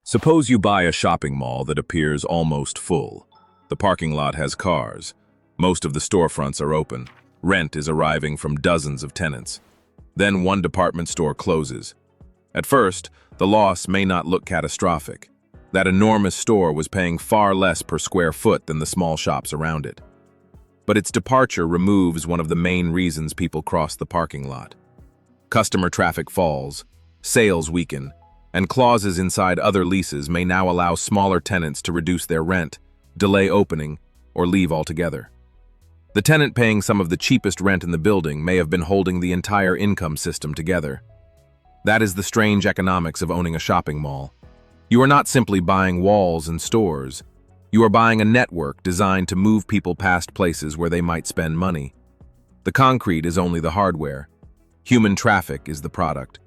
Suppose you buy a shopping mall that appears almost full. The parking lot has cars. Most of the storefronts are open. Rent is arriving from dozens of tenants. Then one department store closes. At first, the loss may not look catastrophic. That enormous store was paying far less per square foot than the small shops around it. But its departure removes one of the main reasons people cross the parking lot. Customer traffic falls, sales weaken, and clauses inside other leases may now allow smaller tenants to reduce their rent, delay opening, or leave altogether. The tenant paying some of the cheapest rent in the building may have been holding the entire income system together. That is the strange economics of owning a shopping mall. You are not simply buying walls and stores. You are buying a network designed to move people past places where they might spend money. The concrete is only the hardware. Human traffic is the product.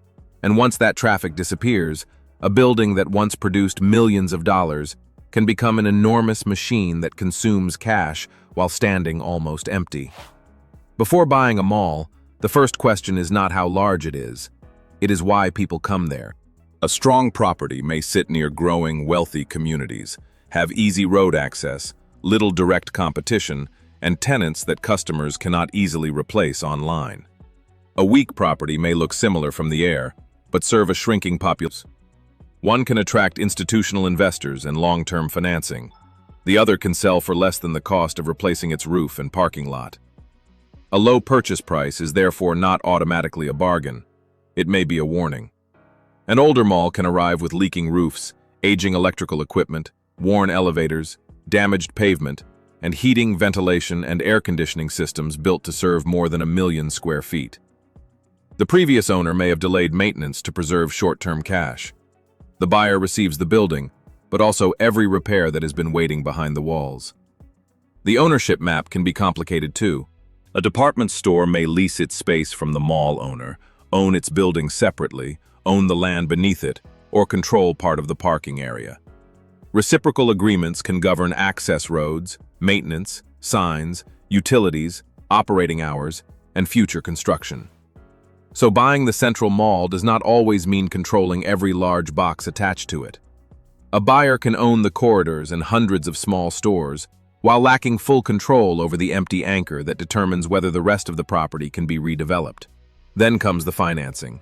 And once that traffic disappears, a building that once produced millions of dollars can become an enormous machine that consumes cash while standing almost empty. Before buying a mall, the first question is not how large it is. It is why people come there. A strong property may sit near growing, wealthy communities, have easy road access, little direct competition, and tenants that customers cannot easily replace online. A weak property may look similar from the air, but serve a shrinking populace. One can attract institutional investors and long-term financing. The other can sell for less than the cost of replacing its roof and parking lot. A low purchase price is therefore not automatically a bargain. It may be a warning. An older mall can arrive with leaking roofs, aging electrical equipment, worn elevators, damaged pavement, and heating, ventilation, and air conditioning systems built to serve more than 1 million square feet. The previous owner may have delayed maintenance to preserve short-term cash. The buyer receives the building, but also every repair that has been waiting behind the walls. The ownership map can be complicated too. A department store may lease its space from the mall owner, own its building separately, own the land beneath it, or control part of the parking area. Reciprocal agreements can govern access roads, maintenance, signs, utilities, operating hours, and future construction. So buying the central mall does not always mean controlling every large box attached to it. A buyer can own the corridors and hundreds of small stores, while lacking full control over the empty anchor that determines whether the rest of the property can be redeveloped. Then comes the financing.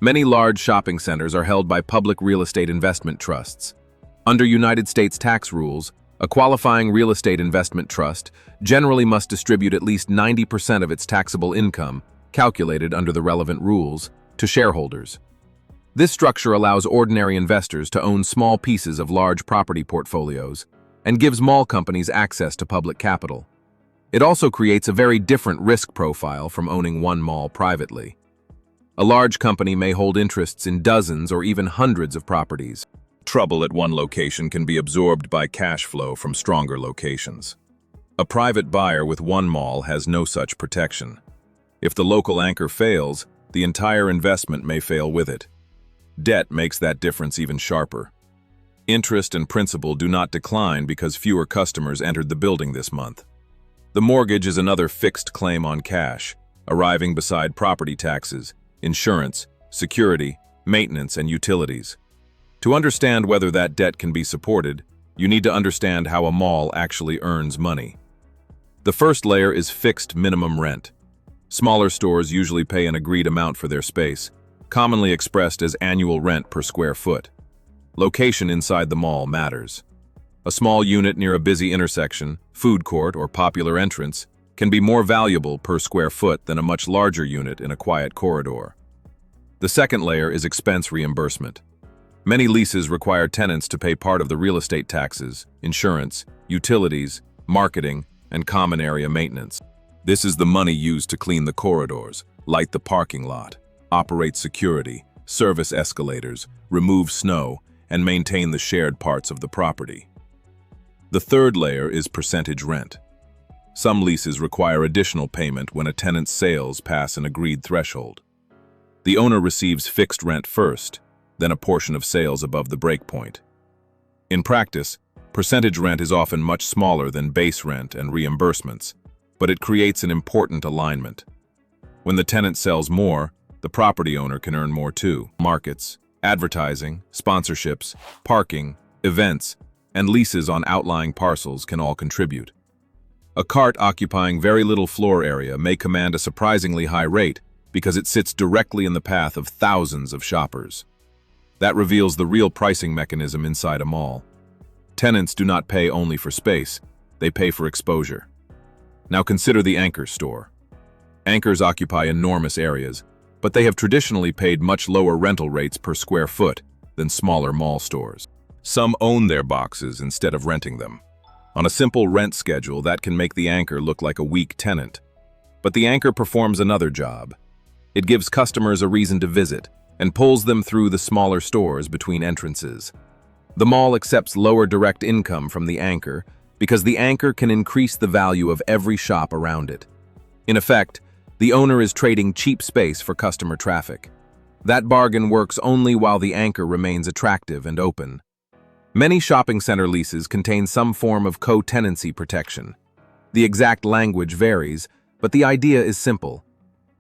Many large shopping centers are held by public real estate investment trusts. Under United States tax rules, a qualifying real estate investment trust generally must distribute at least 90% of its taxable income, calculated under the relevant rules, to shareholders. This structure allows ordinary investors to own small pieces of large property portfolios and gives mall companies access to public capital. It also creates a very different risk profile from owning one mall privately. A large company may hold interests in dozens or even hundreds of properties. Trouble at one location can be absorbed by cash flow from stronger locations. A private buyer with one mall has no such protection. If the local anchor fails, the entire investment may fail with it. Debt makes that difference even sharper. Interest and principal do not decline because fewer customers entered the building this month. The mortgage is another fixed claim on cash, arriving beside property taxes, insurance, security, maintenance, and utilities. To understand whether that debt can be supported, you need to understand how a mall actually earns money. The first layer is fixed minimum rent. Smaller stores usually pay an agreed amount for their space, commonly expressed as annual rent per square foot. Location inside the mall matters. A small unit near a busy intersection, food court, or popular entrance can be more valuable per square foot than a much larger unit in a quiet corridor. The second layer is expense reimbursement. Many leases require tenants to pay part of the real estate taxes, insurance, utilities, marketing, and common area maintenance. This is the money used to clean the corridors, light the parking lot, operate security, service escalators, remove snow, and maintain the shared parts of the property. The third layer is percentage rent. Some leases require additional payment when a tenant's sales pass an agreed threshold. The owner receives fixed rent first, then a portion of sales above the breakpoint. In practice, percentage rent is often much smaller than base rent and reimbursements, but it creates an important alignment. When the tenant sells more, the property owner can earn more too. Markets, Advertising, sponsorships, parking, events, and leases on outlying parcels can all contribute. A cart occupying very little floor area may command a surprisingly high rate because it sits directly in the path of thousands of shoppers. That reveals the real pricing mechanism inside a mall. Tenants do not pay only for space, they pay for exposure. Now consider the anchor store. Anchors occupy enormous areas, but they have traditionally paid much lower rental rates per square foot than smaller mall stores. Some own their boxes instead of renting them. On a simple rent schedule, that can make the anchor look like a weak tenant. But the anchor performs another job. It gives customers a reason to visit and pulls them through the smaller stores between entrances. The mall accepts lower direct income from the anchor because the anchor can increase the value of every shop around it. In effect, the owner is trading cheap space for customer traffic. That bargain works only while the anchor remains attractive and open. Many shopping center leases contain some form of co-tenancy protection. The exact language varies, but the idea is simple.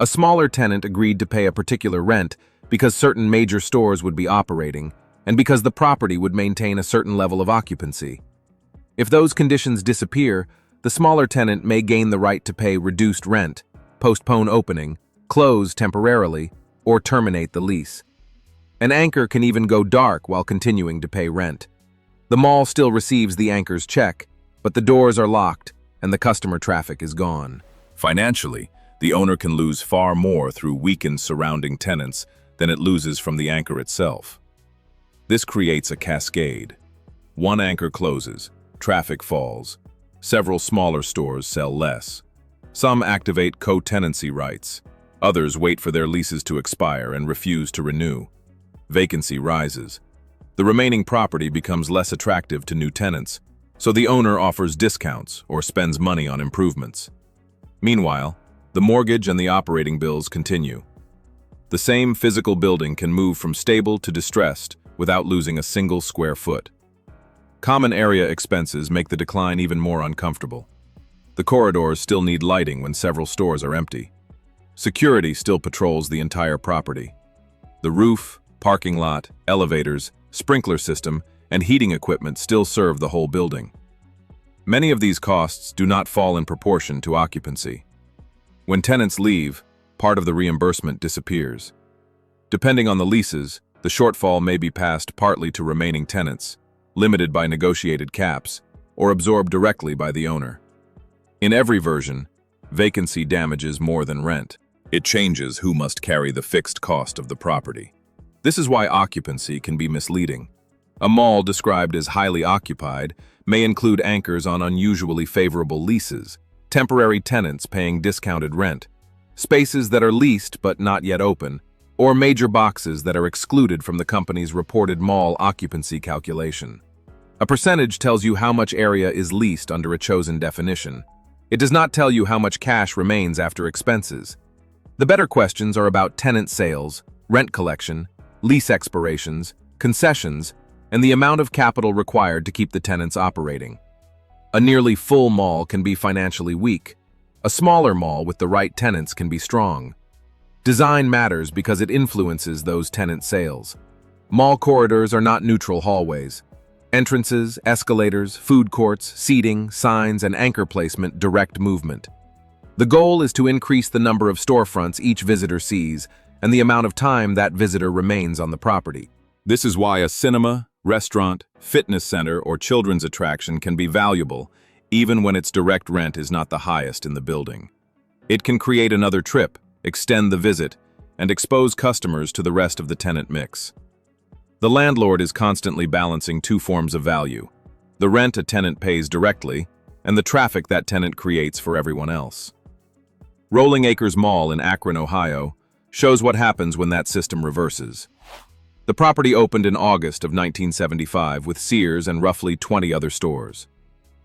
A smaller tenant agreed to pay a particular rent because certain major stores would be operating and because the property would maintain a certain level of occupancy. If those conditions disappear, the smaller tenant may gain the right to pay reduced rent, postpone opening, close temporarily, or terminate the lease. An anchor can even go dark while continuing to pay rent. The mall still receives the anchor's check, but the doors are locked and the customer traffic is gone. Financially, the owner can lose far more through weakened surrounding tenants than it loses from the anchor itself. This creates a cascade. One anchor closes, traffic falls. Several smaller stores sell less. Some activate co-tenancy rights. Others wait for their leases to expire and refuse to renew. Vacancy rises. The remaining property becomes less attractive to new tenants, so the owner offers discounts or spends money on improvements. Meanwhile, the mortgage and the operating bills continue. The same physical building can move from stable to distressed without losing a single square foot. Common area expenses make the decline even more uncomfortable. The corridors still need lighting when several stores are empty. Security still patrols the entire property. The roof, parking lot, elevators, sprinkler system, and heating equipment still serve the whole building. Many of these costs do not fall in proportion to occupancy. When tenants leave, part of the reimbursement disappears. Depending on the leases, the shortfall may be passed partly to remaining tenants, limited by negotiated caps, or absorbed directly by the owner. In every version, vacancy damages more than rent. It changes who must carry the fixed cost of the property. This is why occupancy can be misleading. A mall described as highly occupied may include anchors on unusually favorable leases, temporary tenants paying discounted rent, spaces that are leased but not yet open, or major boxes that are excluded from the company's reported mall occupancy calculation. A percentage tells you how much area is leased under a chosen definition. It does not tell you how much cash remains after expenses. The better questions are about tenant sales, rent collection, lease expirations, concessions, and the amount of capital required to keep the tenants operating. A nearly full mall can be financially weak. A smaller mall with the right tenants can be strong. Design matters because it influences those tenant sales. Mall corridors are not neutral hallways. Entrances, escalators, food courts, seating, signs, and anchor placement direct movement. The goal is to increase the number of storefronts each visitor sees and the amount of time that visitor remains on the property. This is why a cinema, restaurant, fitness center, or children's attraction can be valuable, even when its direct rent is not the highest in the building. It can create another trip, extend the visit, and expose customers to the rest of the tenant mix. The landlord is constantly balancing two forms of value: the rent a tenant pays directly, and the traffic that tenant creates for everyone else. Rolling Acres Mall in Akron, Ohio, shows what happens when that system reverses. The property opened in August of 1975 with Sears and roughly 20 other stores.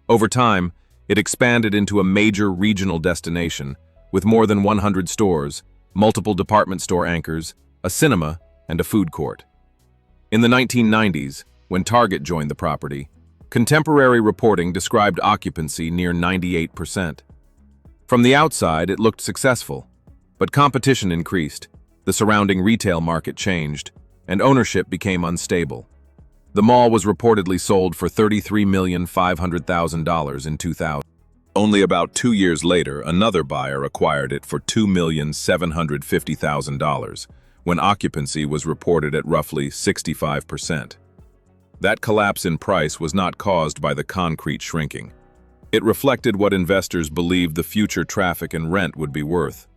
Over time, it expanded into a major regional destination with more than 100 stores, multiple department store anchors, a cinema, and a food court. In the 1990s, when Target joined the property, contemporary reporting described occupancy near 98%. From the outside, it looked successful, but competition increased, the surrounding retail market changed, and ownership became unstable. The mall was reportedly sold for $33,500,000 in 2000. Only about 2 years later, another buyer acquired it for $2,750,000, when occupancy was reported at roughly 65%. That collapse in price was not caused by the concrete shrinking. It reflected what investors believed the future traffic and rent would be worth.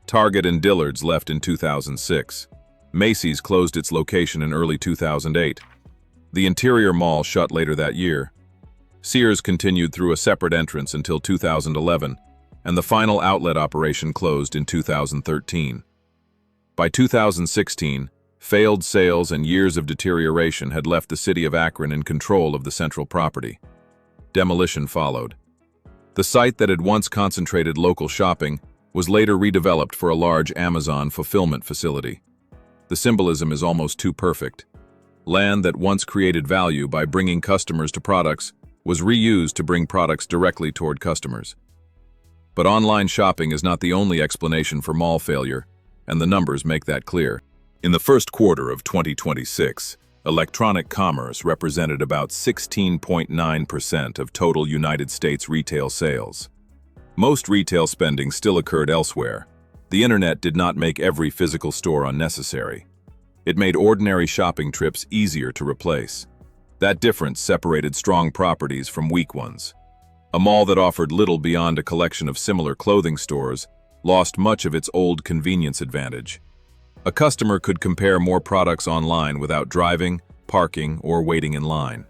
Target and Dillard's left in 2006. Macy's closed its location in early 2008. The Interior Mall shut later that year. Sears continued through a separate entrance until 2011, and the final outlet operation closed in 2013. By 2016, failed sales and years of deterioration had left the city of Akron in control of the central property. Demolition followed. The site that had once concentrated local shopping was later redeveloped for a large Amazon fulfillment facility. The symbolism is almost too perfect. Land that once created value by bringing customers to products was reused to bring products directly toward customers. But online shopping is not the only explanation for mall failure, and the numbers make that clear. In the first quarter of 2026, electronic commerce represented about 16.9% of total United States retail sales. Most retail spending still occurred elsewhere. The internet did not make every physical store unnecessary. It made ordinary shopping trips easier to replace. That difference separated strong properties from weak ones. A mall that offered little beyond a collection of similar clothing stores lost much of its old convenience advantage. A customer could compare more products online without driving, parking, or waiting in line.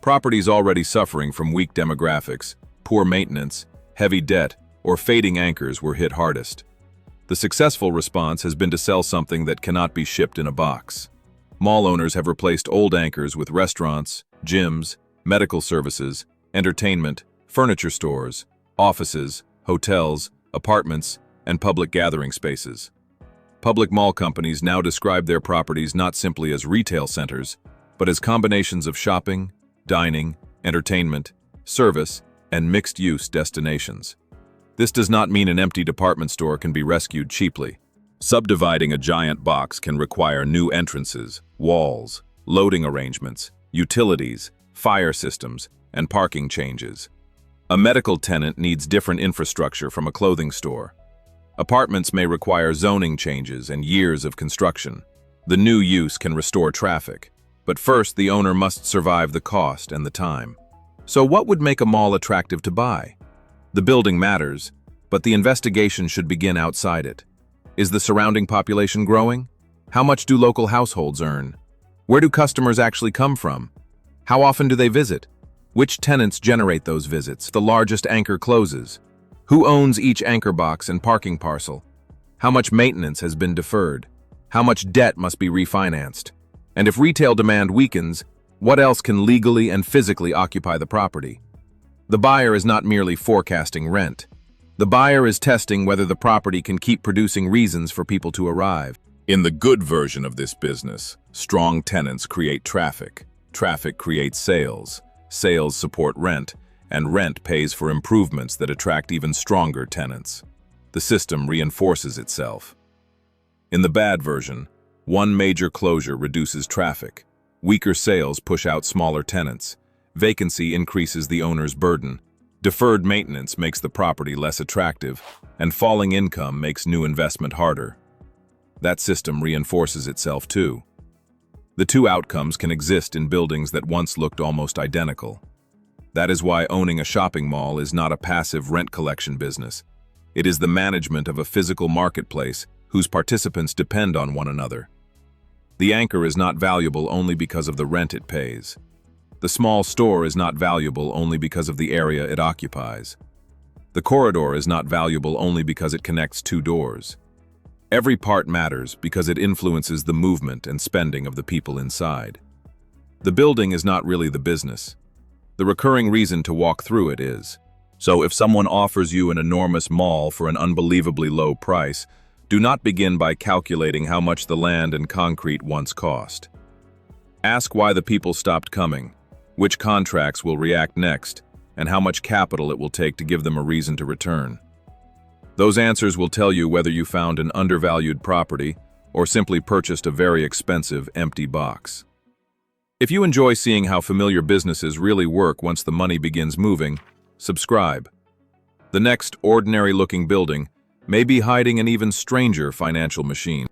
Properties already suffering from weak demographics, poor maintenance, heavy debt, or fading anchors were hit hardest. The successful response has been to sell something that cannot be shipped in a box. Mall owners have replaced old anchors with restaurants, gyms, medical services, entertainment, furniture stores, offices, hotels, apartments, and public gathering spaces. Public mall companies now describe their properties not simply as retail centers, but as combinations of shopping, dining, entertainment, service, and mixed-use destinations. This does not mean an empty department store can be rescued cheaply. Subdividing a giant box can require new entrances, walls, loading arrangements, utilities, fire systems, and parking changes. A medical tenant needs different infrastructure from a clothing store. Apartments may require zoning changes and years of construction. The new use can restore traffic, but first the owner must survive the cost and the time. So what would make a mall attractive to buy? The building matters, but the investigation should begin outside it. Is the surrounding population growing? How much do local households earn? Where do customers actually come from? How often do they visit? Which tenants generate those visits? The largest anchor closes. Who owns each anchor box and parking parcel? How much maintenance has been deferred? How much debt must be refinanced? And if retail demand weakens, what else can legally and physically occupy the property? The buyer is not merely forecasting rent. The buyer is testing whether the property can keep producing reasons for people to arrive. In the good version of this business, strong tenants create traffic. Traffic creates sales. Sales support rent, and rent pays for improvements that attract even stronger tenants. The system reinforces itself. In the bad version, one major closure reduces traffic. Weaker sales push out smaller tenants. Vacancy increases the owner's burden. Deferred maintenance makes the property less attractive, and falling income makes new investment harder. That system reinforces itself too. The two outcomes can exist in buildings that once looked almost identical. That is why owning a shopping mall is not a passive rent collection business. It is the management of a physical marketplace whose participants depend on one another. The anchor is not valuable only because of the rent it pays. The small store is not valuable only because of the area it occupies. The corridor is not valuable only because it connects two doors. Every part matters because it influences the movement and spending of the people inside. The building is not really the business. The recurring reason to walk through it is. So if someone offers you an enormous mall for an unbelievably low price, do not begin by calculating how much the land and concrete once cost. Ask why the people stopped coming, which contracts will react next, and how much capital it will take to give them a reason to return. Those answers will tell you whether you found an undervalued property or simply purchased a very expensive, empty box. If you enjoy seeing how familiar businesses really work once the money begins moving, subscribe. The next ordinary-looking building may be hiding an even stranger financial machine.